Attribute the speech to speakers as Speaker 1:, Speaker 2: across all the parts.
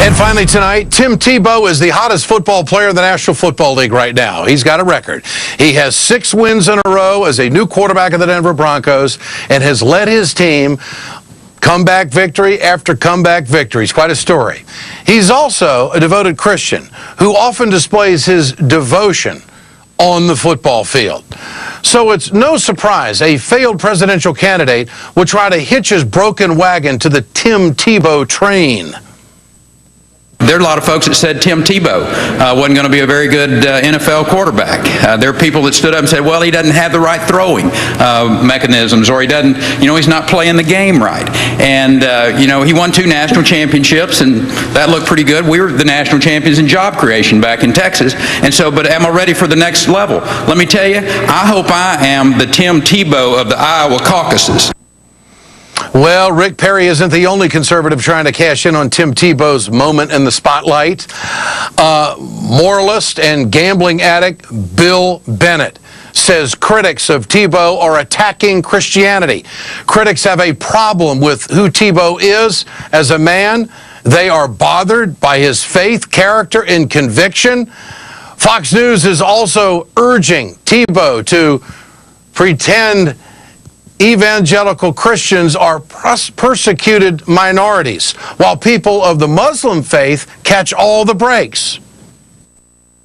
Speaker 1: And finally tonight, Tim Tebow is the hottest football player in the National Football League right now. He's got a record. He has 6 wins in a row as a new quarterback of the Denver Broncos and has led his team comeback victory after comeback victory. It's quite a story. He's also a devoted Christian who often displays his devotion on the football field. So it's no surprise a failed presidential candidate will try to hitch his broken wagon to the Tim Tebow train.
Speaker 2: There are a lot of folks that said Tim Tebow wasn't going to be a very good NFL quarterback. There are people that stood up and said, well, he doesn't have the right throwing mechanisms, or he doesn't, he's not playing the game right. And, he won 2 national championships, and that looked pretty good. We were the national champions in job creation back in Texas. And so, but am I ready for the next level? Let me tell you, I hope I am the Tim Tebow of the Iowa caucuses.
Speaker 1: Well, Rick Perry isn't the only conservative trying to cash in on Tim Tebow's moment in the spotlight. Moralist and gambling addict Bill Bennett says critics of Tebow are attacking Christianity. Critics have a problem with who Tebow is as a man. They are bothered by his faith, character, and conviction. Fox News is also urging Tebow to pretend evangelical Christians are persecuted minorities, while people of the Muslim faith catch all the breaks.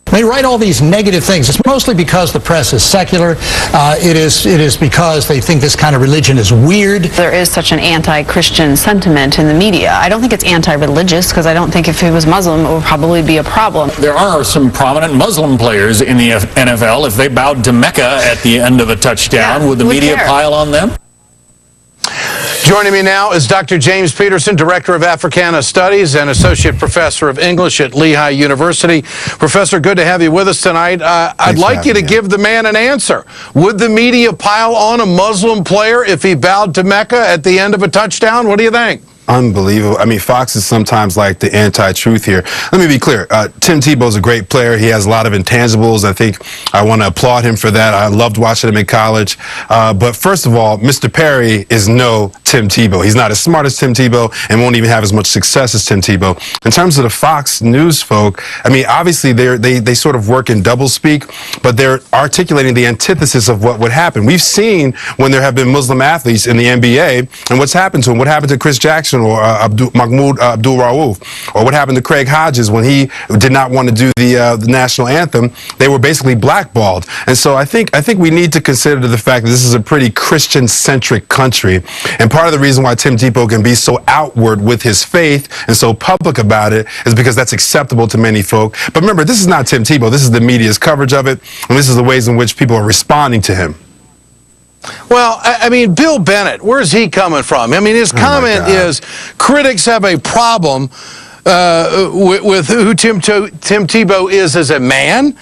Speaker 3: They write all these negative things. It's mostly because the press is secular. It is because they think this kind of religion is weird.
Speaker 4: There is such an anti-Christian sentiment in the media. I don't think it's anti-religious, because I don't think if he was Muslim it would probably be a problem.
Speaker 5: There are some prominent Muslim players in the NFL. If they bowed to Mecca at the end of a touchdown, would the media pile on them?
Speaker 1: Joining me now is Dr. James Peterson, Director of Africana Studies and Associate Professor of English at Lehigh University. Professor, good to have you with us tonight. I'd like you to give the man an answer. Would the media pile on a Muslim player if he bowed to Mecca at the end of a touchdown? What do you think?
Speaker 6: Unbelievable. I mean, Fox is sometimes like the anti-truth here. Let me be clear. Tim Tebow's a great player. He has a lot of intangibles. I think I want to applaud him for that. I loved watching him in college. But first of all, Mr. Perry is no Tim Tebow. He's not as smart as Tim Tebow and won't even have as much success as Tim Tebow. In terms of the Fox News folk, I mean, obviously they sort of work in doublespeak, but they're articulating the antithesis of what would happen. We've seen when there have been Muslim athletes in the NBA and what's happened to them. What happened to Chris Jackson or Mahmoud Abdul-Rauf, or what happened to Craig Hodges when he did not want to do the national anthem. They were basically blackballed. And so I think we need to consider the fact that this is a pretty Christian-centric country. And part of the reason why Tim Tebow can be so outward with his faith and so public about it is because that's acceptable to many folk. But remember, this is not Tim Tebow. This is the media's coverage of it, and this is the ways in which people are responding to him.
Speaker 1: Well, I mean, Bill Bennett, where's he coming from? I mean, his comment is critics have a problem with who Tim Tebow is as a man.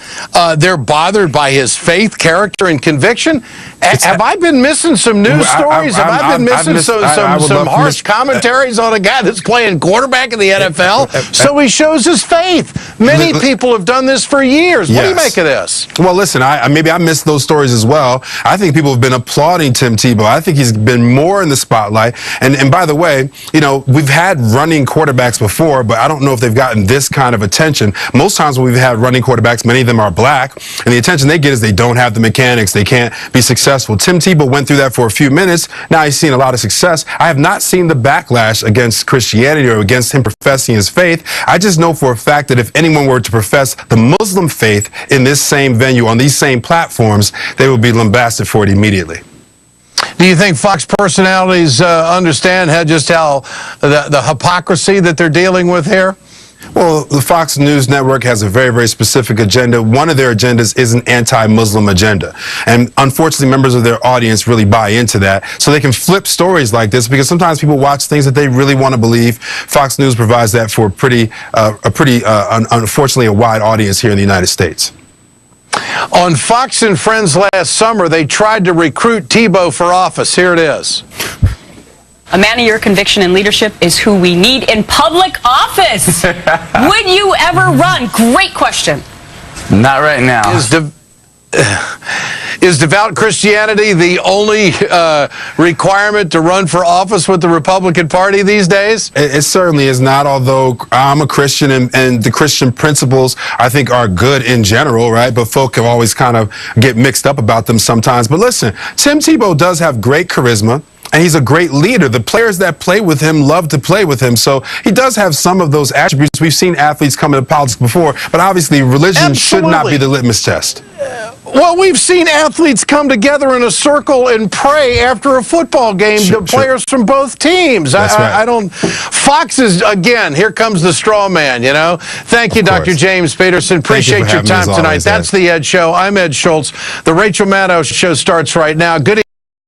Speaker 1: They're bothered by his faith, character, and conviction. Have I been missing some news stories? Have I been missing some harsh commentaries on a guy that's playing quarterback in the NFL? So he shows his faith. Many people have done this for years. What do you make of this?
Speaker 6: Well, listen, maybe I missed those stories as well. I think people have been applauding Tim Tebow. I think he's been more in the spotlight. And by the way, we've had running quarterbacks before, but I don't know if they've gotten this kind of attention. Most times when we've had running quarterbacks, many of them are black, and the attention they get is they don't have the mechanics. They can't be successful. Tim Tebow went through that for a few minutes. Now he's seen a lot of success. I have not seen the backlash against Christianity or against him professing his faith. I just know for a fact that if anyone were to profess the Muslim faith in this same venue, on these same platforms, they would be lambasted for it immediately.
Speaker 1: Do you think Fox personalities understand just how the hypocrisy that they're dealing with here?
Speaker 6: Well, the Fox News Network has a very, very specific agenda. One of their agendas is an anti-Muslim agenda. And unfortunately, members of their audience really buy into that. So they can flip stories like this because sometimes people watch things that they really want to believe. Fox News provides that for unfortunately, a wide audience here in the United States.
Speaker 1: On Fox and Friends last summer, they tried to recruit Tebow for office. Here it is.
Speaker 7: A man of your conviction and leadership is who we need in public office. Would you ever run? Great question.
Speaker 8: Not right now.
Speaker 1: Is devout Christianity the only requirement to run for office with the Republican Party these days?
Speaker 6: It certainly is not, although I'm a Christian and the Christian principles, I think, are good in general, right? But folk have always kind of get mixed up about them sometimes. But listen, Tim Tebow does have great charisma. And he's a great leader. The players that play with him love to play with him. So he does have some of those attributes. We've seen athletes come into politics before, but obviously religion should not be the litmus test.
Speaker 1: Well, we've seen athletes come together in a circle and pray after a football game to players from both teams. I don't. Fox is, again, here comes the straw man, you know. Thank you, Dr. James Peterson. Appreciate your time tonight. That's the Ed Show. I'm Ed Schultz. The Rachel Maddow Show starts right now. Good